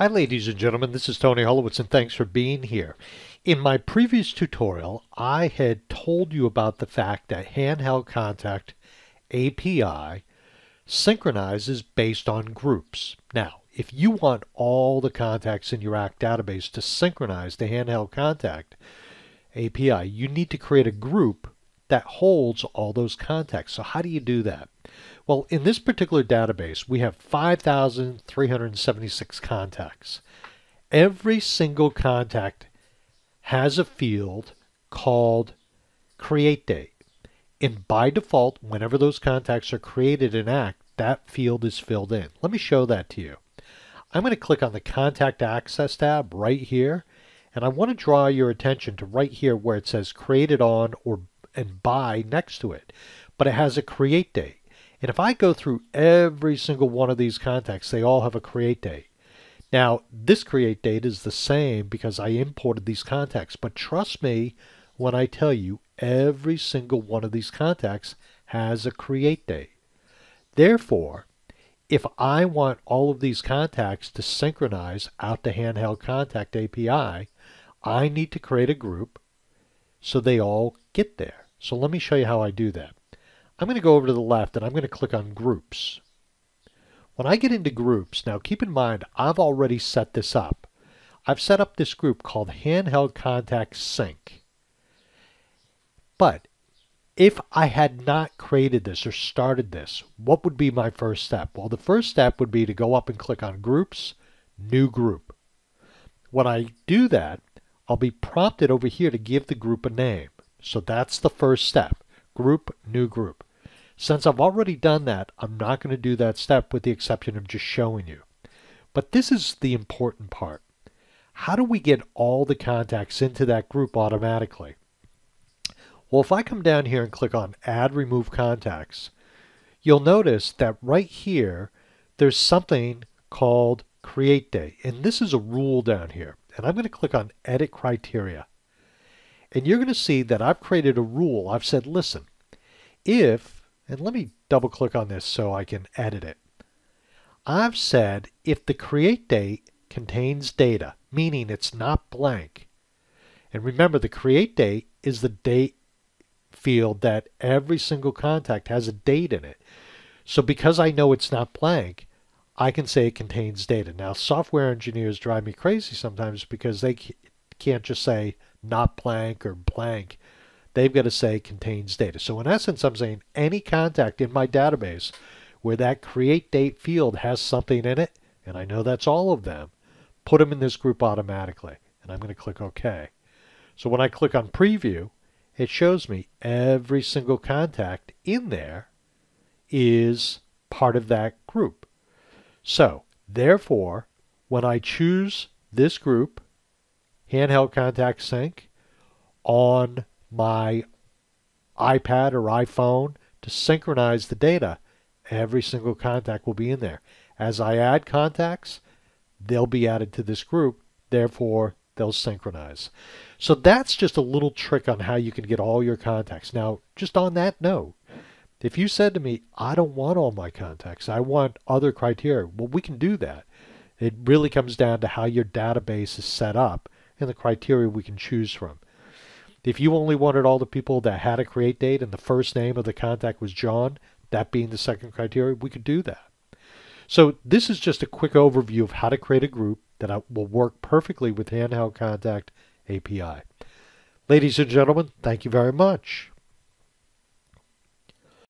Hi ladies and gentlemen, this is Tony Holowitz and thanks for being here. In my previous tutorial, I had told you about the fact that Handheld Contact API synchronizes based on groups. Now, if you want all the contacts in your Act database to synchronize to Handheld Contact API, you need to create a group that holds all those contacts. So how do you do that? Well, in this particular database, we have 5,376 contacts. Every single contact has a field called create date. And by default, whenever those contacts are created in Act, that field is filled in. Let me show that to you. I'm going to click on the Contact Access tab right here, and I want to draw your attention to right here where it says created on and by next to it. But it has a create date. And if I go through every single one of these contacts, they all have a create date. Now, this create date is the same because I imported these contacts, but trust me when I tell you every single one of these contacts has a create date. Therefore, if I want all of these contacts to synchronize out to Handheld Contact API, I need to create a group so they all get there. So let me show you how I do that. I'm going to go over to the left and I'm going to click on Groups. When I get into Groups, now keep in mind I've already set this up. I've set up this group called Handheld Contact Sync. But if I had not created this or started this, what would be my first step? Well, the first step would be to go up and click on Groups, New Group. When I do that, I'll be prompted over here to give the group a name. So that's the first step. Group, New Group. Since I've already done that, I'm not going to do that step with the exception of just showing you. But this is the important part. How do we get all the contacts into that group automatically? Well, if I come down here and click on Add Remove Contacts, you'll notice that right here, there's something called Create Date. And this is a rule down here. And I'm going to click on Edit Criteria. And you're going to see that I've created a rule. I've said, listen, and let me double click on this so I can edit it. I've said if the create date contains data, meaning it's not blank, and remember the create date is the date field that every single contact has a date in it. So because I know it's not blank, I can say it contains data. Now software engineers drive me crazy sometimes because they can't just say not blank or blank. They've got to say contains data. So in essence, I'm saying any contact in my database where that create date field has something in it, and I know that's all of them, put them in this group automatically. And I'm going to click OK. So when I click on Preview, it shows me every single contact in there is part of that group. So therefore, when I choose this group, Handheld Contact Sync, on my iPad or iPhone to synchronize the data, every single contact will be in there. As I add contacts, they'll be added to this group, therefore they'll synchronize. So that's just a little trick on how you can get all your contacts. Now, just on that note, if you said to me, I don't want all my contacts, I want other criteria, well, we can do that. It really comes down to how your database is set up and the criteria we can choose from. If you only wanted all the people that had a create date and the first name of the contact was John, that being the second criteria, we could do that. So this is just a quick overview of how to create a group that will work perfectly with Handheld Contact API. Ladies and gentlemen, thank you very much.